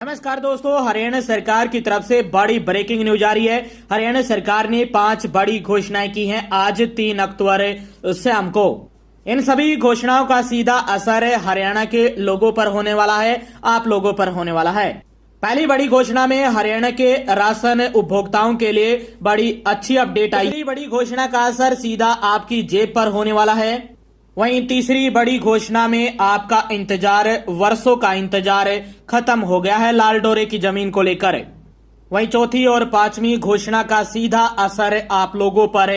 नमस्कार दोस्तों, हरियाणा सरकार की तरफ से बड़ी ब्रेकिंग न्यूज आ रही है। हरियाणा सरकार ने 5 बड़ी घोषणाएं की हैं आज 3 अक्टूबर शाम को। इन सभी घोषणाओं का सीधा असर हरियाणा के लोगों पर होने वाला है, आप लोगों पर होने वाला है। पहली बड़ी घोषणा में हरियाणा के राशन उपभोक्ताओं के लिए बड़ी अच्छी अपडेट आई। दूसरी बड़ी घोषणा का असर सीधा आपकी जेब पर होने वाला है। वहीं तीसरी बड़ी घोषणा में आपका इंतजार, वर्षों का इंतजार खत्म हो गया है लाल डोरे की जमीन को लेकर। वहीं चौथी और पांचवी घोषणा का सीधा असर आप लोगों पर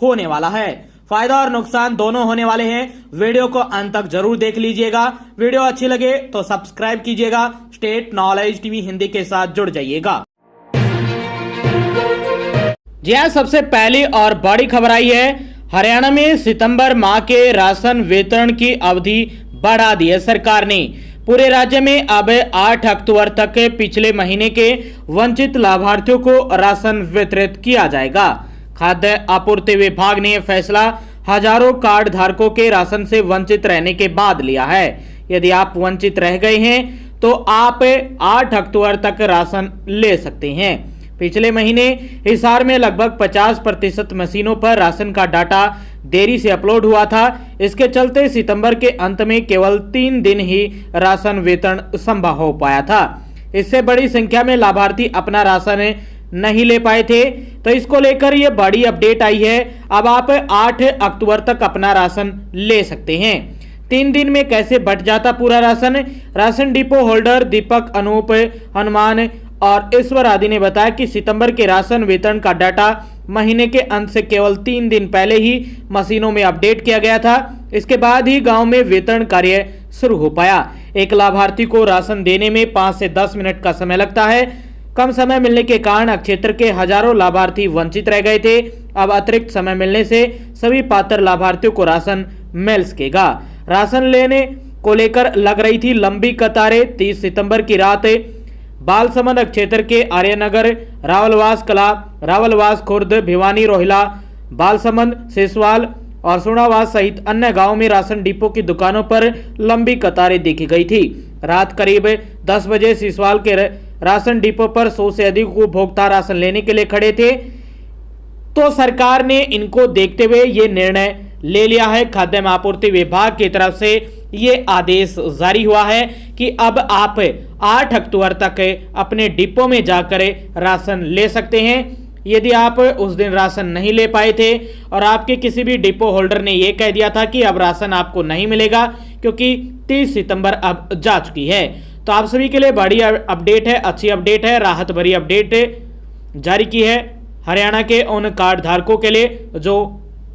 होने वाला है। फायदा और नुकसान दोनों होने वाले हैं। वीडियो को अंत तक जरूर देख लीजिएगा। वीडियो अच्छी लगे तो सब्सक्राइब कीजिएगा। स्टेट नॉलेज टीवी हिंदी के साथ जुड़ जाइएगा। जी हाँ, सबसे पहली और बड़ी खबर आई है, हरियाणा में सितंबर माह के राशन वितरण की अवधि बढ़ा दी है सरकार ने। पूरे राज्य में अब 8 अक्टूबर तक पिछले महीने के वंचित लाभार्थियों को राशन वितरित किया जाएगा। खाद्य आपूर्ति विभाग ने यह फैसला हजारों कार्ड धारकों के राशन से वंचित रहने के बाद लिया है। यदि आप वंचित रह गए हैं तो आप 8 अक्टूबर तक राशन ले सकते हैं। पिछले महीने हिसार में लगभग 50% मशीनों पर राशन का डाटा देरी से अपलोड हुआ था। इसके चलते सितंबर के अंत में केवल 3 दिन ही राशन वितरण संभव हो पाया था। इससे बड़ी संख्या में लाभार्थी अपना राशन नहीं ले पाए थे, तो इसको लेकर ये बड़ी अपडेट आई है। अब आप 8 अक्टूबर तक अपना राशन ले सकते हैं। 3 दिन में कैसे बट जाता पूरा राशन? राशन डिपो होल्डर दीपक, अनूप, हनुमान और ईश्वर आदि ने बताया कि सितंबर के राशन वितरण का डाटा महीने के अंत से केवल 3 दिन पहले ही मशीनों में अपडेट किया गया था। इसके बाद ही गांव में वितरण कार्य शुरू हो पाया। एक लाभार्थी को राशन देने में 5 से 10 मिनट का समय लगता है। कम समय मिलने के कारण क्षेत्र के हजारों लाभार्थी वंचित रह गए थे। अब अतिरिक्त समय मिलने से सभी पात्र लाभार्थियों को राशन मिल सकेगा। राशन लेने को लेकर लग रही थी लंबी कतारें। 30 सितंबर की रात बालसमंद क्षेत्र के आर्यनगर, रावलवास कला, रावलवास खुर्द, भिवानी, रोहिला, बालसमंद, सिसवाल और सुणावास सहित अन्य गांवों में राशन डिपो की दुकानों पर लंबी कतारें देखी गई थी। रात करीब 10 बजे सिसवाल के राशन डिपो पर 100 से अधिक उपभोक्ता राशन लेने के लिए खड़े थे, तो सरकार ने इनको देखते हुए ये निर्णय ले लिया है। खाद्य आपूर्ति विभाग की तरफ से ये आदेश जारी हुआ है कि अब आप 8 अक्टूबर तक अपने डिपो में जाकर राशन ले सकते हैं। यदि आप उस दिन राशन नहीं ले पाए थे और आपके किसी भी डिपो होल्डर ने यह कह दिया था कि अब राशन आपको नहीं मिलेगा क्योंकि 30 सितंबर अब जा चुकी है, तो आप सभी के लिए बड़ी अपडेट है, अच्छी अपडेट है, राहत भरी अपडेट जारी की है हरियाणा के उन कार्ड धारकों के लिए जो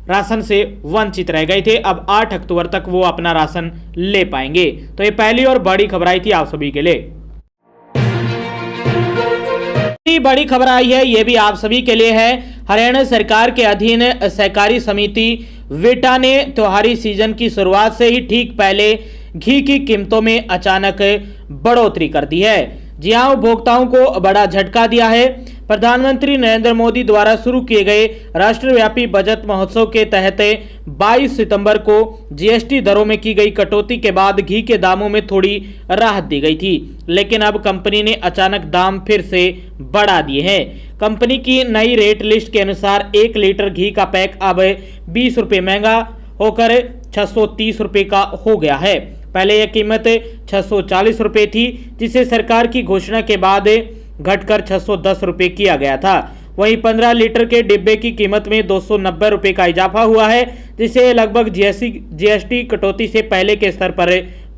राशन से वंचित रह गए थे। अब 8 अक्टूबर तक वो अपना राशन ले पाएंगे। तो ये पहली और बड़ी खबर आई थी आप सभी के लिए। बड़ी खबर आई है, ये भी आप सभी के लिए है। हरियाणा सरकार के अधीन सहकारी समिति विटा ने त्योहारी सीजन की शुरुआत से ही ठीक पहले घी की कीमतों में अचानक बढ़ोतरी कर दी है। जी हां, उपभोक्ताओं को बड़ा झटका दिया है। प्रधानमंत्री नरेंद्र मोदी द्वारा शुरू किए गए राष्ट्रव्यापी बजट महोत्सव के तहत 22 सितंबर को जीएसटी दरों में की गई कटौती के बाद घी के दामों में थोड़ी राहत दी गई थी, लेकिन अब कंपनी ने अचानक दाम फिर से बढ़ा दिए हैं। कंपनी की नई रेट लिस्ट के अनुसार 1 लीटर घी का पैक अब 20 रुपये महंगा होकर 630 रुपये का हो गया है। पहले यह कीमत 640 रुपये थी, जिसे सरकार की घोषणा के बाद घटकर 610 रुपये किया गया था। वहीं 15 लीटर के डिब्बे की कीमत में 290 रुपये का इजाफा हुआ है, जिसे लगभग जीएसटी कटौती से पहले के स्तर पर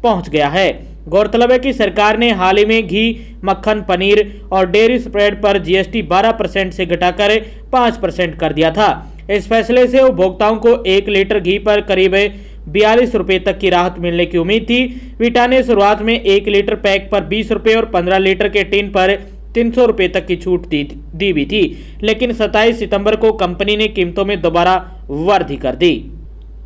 पहुंच गया है। गौरतलब है कि सरकार ने हाल ही में घी, मक्खन, पनीर और डेयरी स्प्रेड पर जीएसटी 12% से घटाकर 5% कर दिया था। इस फैसले से उपभोक्ताओं को 1 लीटर घी पर करीब 42 रुपये तक की राहत मिलने की उम्मीद थी। विटा ने शुरुआत में 1 लीटर पैक पर 20 रुपये और 15 लीटर के टिन पर 300 रुपये तक की छूट दी भी थी, लेकिन 27 सितंबर को कंपनी ने कीमतों में दोबारा वृद्धि कर दी।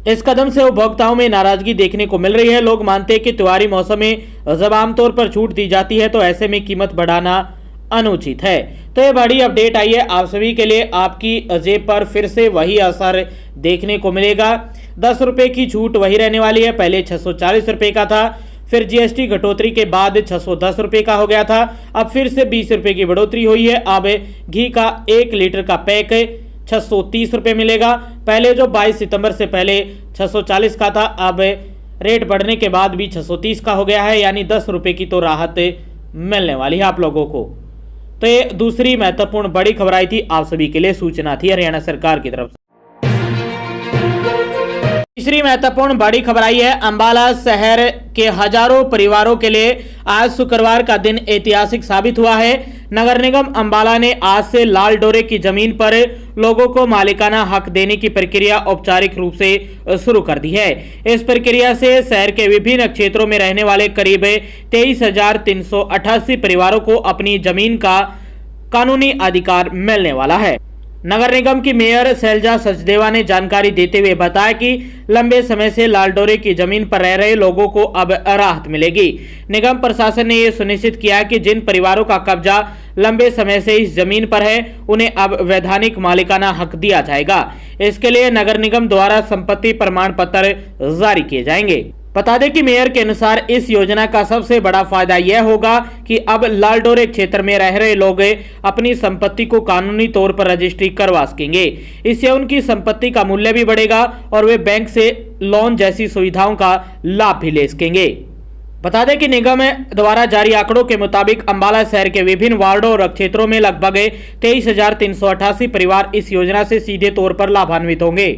इस कदम से उपभोक्ताओं में नाराजगी देखने को मिल रही है। लोग मानते हैं कि त्योहारी मौसम में जब आमतौर पर छूट दी जाती है तो ऐसे में कीमत बढ़ाना अनुचित है। तो ये बड़ी अपडेट आई है आप सभी के लिए। आपकी जेब पर फिर से वही असर देखने को मिलेगा। 10 रुपये की छूट वही रहने वाली है, पहले 640 रुपये का था, फिर जीएसटी घटोतरी के बाद 610 रुपये का हो गया था। अब फिर से 20 रुपये की बढ़ोतरी हुई है। अब घी का 1 लीटर का पैक 630 रुपये मिलेगा। पहले जो 22 सितंबर से पहले 640 का था, अब रेट बढ़ने के बाद भी 630 का हो गया है, यानी 10 रुपये की तो राहत मिलने वाली है आप लोगों को। तो ये दूसरी महत्वपूर्ण बड़ी खबर आई थी, आप सभी के लिए सूचना थी हरियाणा सरकार की तरफ से। तीसरी महत्वपूर्ण बड़ी खबर आई है, अंबाला शहर के हजारों परिवारों के लिए आज शुक्रवार का दिन ऐतिहासिक साबित हुआ है। नगर निगम अंबाला ने आज से लाल डोरे की जमीन पर लोगों को मालिकाना हक देने की प्रक्रिया औपचारिक रूप से शुरू कर दी है। इस प्रक्रिया से शहर के विभिन्न क्षेत्रों में रहने वाले करीब 23,388 परिवारों को अपनी जमीन का कानूनी अधिकार मिलने वाला है। नगर निगम की मेयर शैलजा सचदेवा ने जानकारी देते हुए बताया कि लंबे समय से लाल डोरे की जमीन पर रह रहे लोगों को अब राहत मिलेगी। निगम प्रशासन ने यह सुनिश्चित किया कि जिन परिवारों का कब्जा लंबे समय से इस जमीन पर है, उन्हें अब वैधानिक मालिकाना हक दिया जाएगा। इसके लिए नगर निगम द्वारा संपत्ति प्रमाण पत्र जारी किए जाएंगे। बता दें कि मेयर के अनुसार इस योजना का सबसे बड़ा फायदा यह होगा कि अब लाल डोरे क्षेत्र में रह रहे लोग अपनी संपत्ति को कानूनी तौर पर रजिस्ट्री करवा सकेंगे। इससे उनकी संपत्ति का मूल्य भी बढ़ेगा और वे बैंक से लोन जैसी सुविधाओं का लाभ भी ले सकेंगे। बता दें कि निगम द्वारा जारी आंकड़ों के मुताबिक अंबाला शहर के विभिन्न वार्डों और क्षेत्रों में लगभग 23,388 परिवार इस योजना से सीधे तौर पर लाभान्वित होंगे।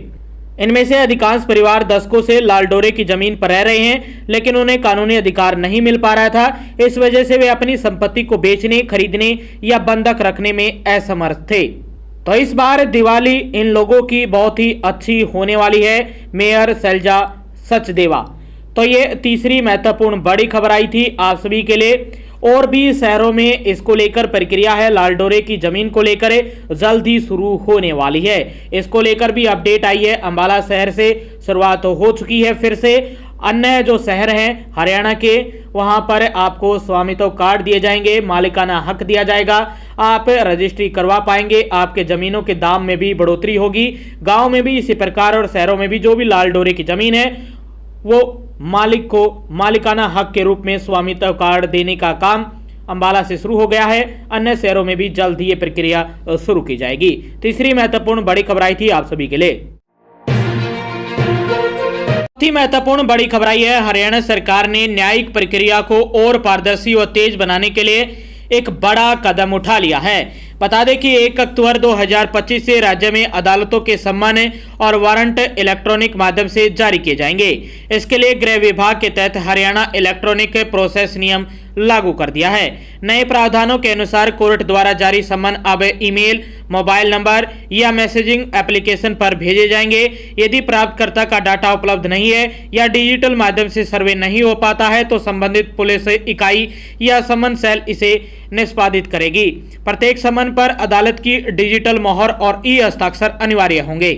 इनमें से अधिकांश परिवार दशकों से लाल डोरे की जमीन पर रह रहे हैं, लेकिन उन्हें कानूनी अधिकार नहीं मिल पा रहा था। इस वजह से वे अपनी संपत्ति को बेचने, खरीदने या बंधक रखने में असमर्थ थे। तो इस बार दिवाली इन लोगों की बहुत ही अच्छी होने वाली है, मेयर शैलजा सचदेवा। तो ये तीसरी महत्वपूर्ण बड़ी खबर आई थी आप सभी के लिए। और भी शहरों में इसको लेकर प्रक्रिया है, लाल डोरे की जमीन को लेकर जल्द ही शुरू होने वाली है। इसको लेकर भी अपडेट आई है, अंबाला शहर से शुरुआत हो चुकी है। फिर से अन्य जो शहर हैं हरियाणा के, वहां पर आपको स्वामित्व कार्ड दिए जाएंगे, मालिकाना हक दिया जाएगा, आप रजिस्ट्री करवा पाएंगे, आपके जमीनों के दाम में भी बढ़ोतरी होगी। गाँव में भी इसी प्रकार और शहरों में भी जो भी लाल डोरे की जमीन है वो मालिक को मालिकाना हक के रूप में स्वामित्व कार्ड देने का काम अंबाला से शुरू हो गया है। अन्य शहरों में भी जल्द ही ये प्रक्रिया शुरू की जाएगी। तीसरी महत्वपूर्ण बड़ी खबर आई थी आप सभी के लिए। चौथी महत्वपूर्ण बड़ी खबर आई है, हरियाणा सरकार ने न्यायिक प्रक्रिया को और पारदर्शी और तेज बनाने के लिए एक बड़ा कदम उठा लिया है। बता दें कि 1 अक्टूबर 2025 से राज्य में अदालतों के सम्मन और वारंट इलेक्ट्रॉनिक माध्यम से जारी किए जाएंगे। इसके लिए गृह विभाग के तहत हरियाणा इलेक्ट्रॉनिक प्रोसेस नियम लागू कर दिया है। नए प्रावधानों के अनुसार कोर्ट द्वारा जारी सम्मन अब ईमेल, मोबाइल नंबर या मैसेजिंग एप्लीकेशन पर भेजे जाएंगे। यदि प्राप्तकर्ता का डाटा उपलब्ध नहीं है या डिजिटल माध्यम से सर्वे नहीं हो पाता है तो संबंधित पुलिस इकाई या सम्मन सेल इसे निष्पादित करेगी। प्रत्येक सम्मन पर अदालत की डिजिटल मोहर और ई हस्ताक्षर अनिवार्य होंगे।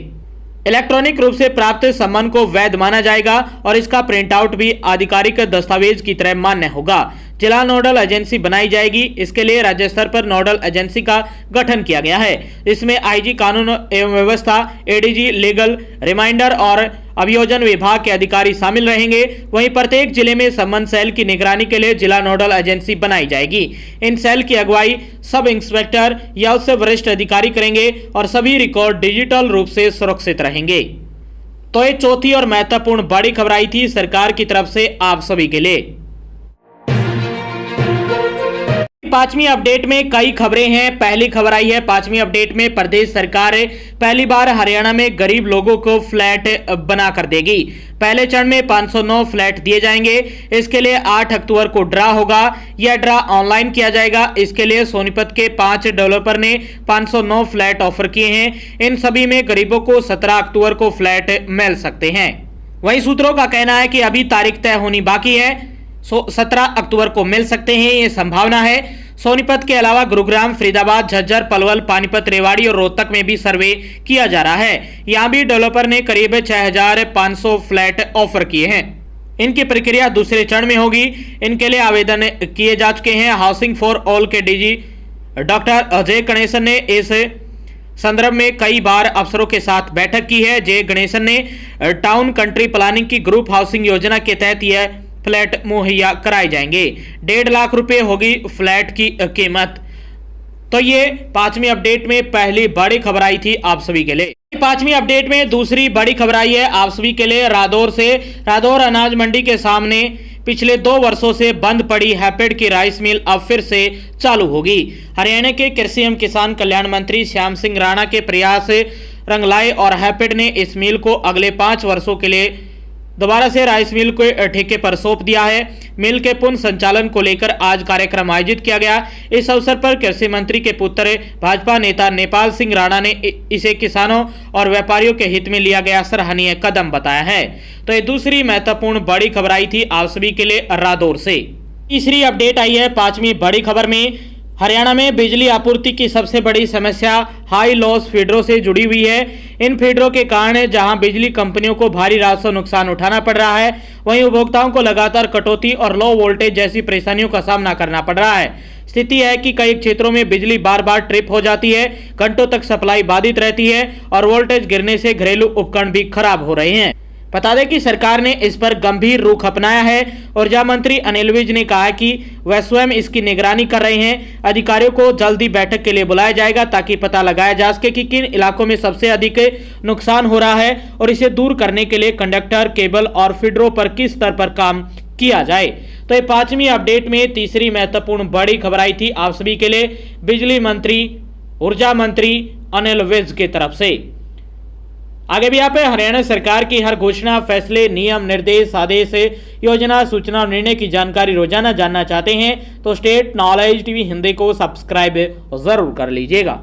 इलेक्ट्रॉनिक रूप से प्राप्त सम्मन को वैध माना जाएगा और इसका प्रिंट आउट भी आधिकारिक दस्तावेज की तरह मान्य होगा। जिला नोडल एजेंसी बनाई जाएगी। इसके लिए राज्य स्तर पर नोडल एजेंसी का गठन किया गया है। इसमें आईजी कानून एवं व्यवस्था, एडीजी लीगल, रिमाइंडर और अभियोजन विभाग के अधिकारी शामिल रहेंगे। वहीं प्रत्येक जिले में सम्मन सेल की निगरानी के लिए जिला नोडल एजेंसी बनाई जाएगी। इन सेल की अगुवाई सब इंस्पेक्टर या उससे वरिष्ठ अधिकारी करेंगे और सभी रिकॉर्ड डिजिटल रूप से सुरक्षित रहेंगे। तो ये चौथी और महत्वपूर्ण बड़ी खबर आई थी सरकार की तरफ से आप सभी के लिए। पांचवी अपडेट में कई खबरें हैं। पहली खबर आई है पांचवी अपडेट में, प्रदेश सरकार पहली बार हरियाणा में गरीब लोगों को फ्लैट बना कर देगी। पहले चरण में 509 फ्लैट दिए जाएंगे। इसके लिए 8 अक्टूबर को ड्रा होगा। यह ड्रा ऑनलाइन किया जाएगा। इसके लिए सोनीपत के 5 डेवलपर ने 509 फ्लैट ऑफर किए हैं। इन सभी में गरीबों को 17 अक्टूबर को फ्लैट मिल सकते हैं। वहीं सूत्रों का कहना है कि अभी तारीख तय होनी बाकी है, 17 अक्टूबर को मिल सकते हैं, ये संभावना है। सोनीपत के अलावा गुरुग्राम, फरीदाबाद, झज्जर, पलवल, पानीपत, रेवाड़ी और रोहतक में भी सर्वे किया जा रहा है। यहां भी डेवलपर ने करीब 6,500 फ्लैट ऑफर किए हैं। इनकी प्रक्रिया दूसरे चरण में होगी। इनके लिए आवेदन किए जा चुके हैं। हाउसिंग फॉर ऑल के डीजी डॉक्टर अजय गणेशन ने इस संदर्भ में कई बार अफसरों के साथ बैठक की है। जय गणेशन ने टाउन कंट्री प्लानिंग की ग्रुप हाउसिंग योजना के तहत यह फ्लैट मुहैया कराए जाएंगे। 1.5 लाख रुपए होगी फ्लैट की कीमत। तो ये 5वीं अपडेट में पहली बड़ी खबर आई थी आप सभी के लिए। 5वीं अपडेट में दूसरी बड़ी खबर आई है आप सभी के लिए रादौर से। रादौर अनाज मंडी के सामने पिछले 2 वर्षों से बंद पड़ी हैपेड की राइस मिल अब फिर से चालू होगी। हरियाणा के कृषि एवं किसान कल्याण मंत्री श्याम सिंह राणा के प्रयास रंग लाए और हैपेड ने इस मिल को अगले 5 वर्षों के लिए दोबारा से राइस मिल को ठेके पर सौंप दिया है। मिल के पुनः संचालन को लेकर आज कार्यक्रम आयोजित किया गया। इस अवसर पर कृषि मंत्री के पुत्र भाजपा नेता नेपाल सिंह राणा ने इसे किसानों और व्यापारियों के हित में लिया गया सराहनीय कदम बताया है। तो ये दूसरी महत्वपूर्ण बड़ी खबर आई थी आप सभी के लिए रादौर से। तीसरी अपडेट आई है 5वीं बड़ी खबर में। हरियाणा में बिजली आपूर्ति की सबसे बड़ी समस्या हाई लॉस फीडरों से जुड़ी हुई है। इन फीडरों के कारण जहां बिजली कंपनियों को भारी राजस्व नुकसान उठाना पड़ रहा है, वहीं उपभोक्ताओं को लगातार कटौती और लो वोल्टेज जैसी परेशानियों का सामना करना पड़ रहा है। स्थिति है कि कई क्षेत्रों में बिजली बार बार ट्रिप हो जाती है, घंटों तक सप्लाई बाधित रहती है और वोल्टेज गिरने से घरेलू उपकरण भी खराब हो रहे हैं। बता दें कि सरकार ने इस पर गंभीर रुख अपनाया है। ऊर्जा मंत्री अनिल विज ने कहा कि वह स्वयं इसकी निगरानी कर रहे हैं। अधिकारियों को जल्दी बैठक के लिए बुलाया जाएगा ताकि पता लगाया जा सके कि किन इलाकों में सबसे अधिक नुकसान हो रहा है और इसे दूर करने के लिए कंडक्टर, केबल और फीडरों पर किस स्तर पर काम किया जाए। तो ये 5वीं अपडेट में तीसरी महत्वपूर्ण बड़ी खबर आई थी आप सभी के लिए बिजली मंत्री, ऊर्जा मंत्री अनिल विज की तरफ से। आगे भी आप हरियाणा सरकार की हर घोषणा, फैसले, नियम, निर्देश, आदेश, योजना, सूचना और निर्णय की जानकारी रोजाना जानना चाहते हैं तो स्टेट नॉलेज टीवी हिंदी को सब्सक्राइब जरूर कर लीजिएगा।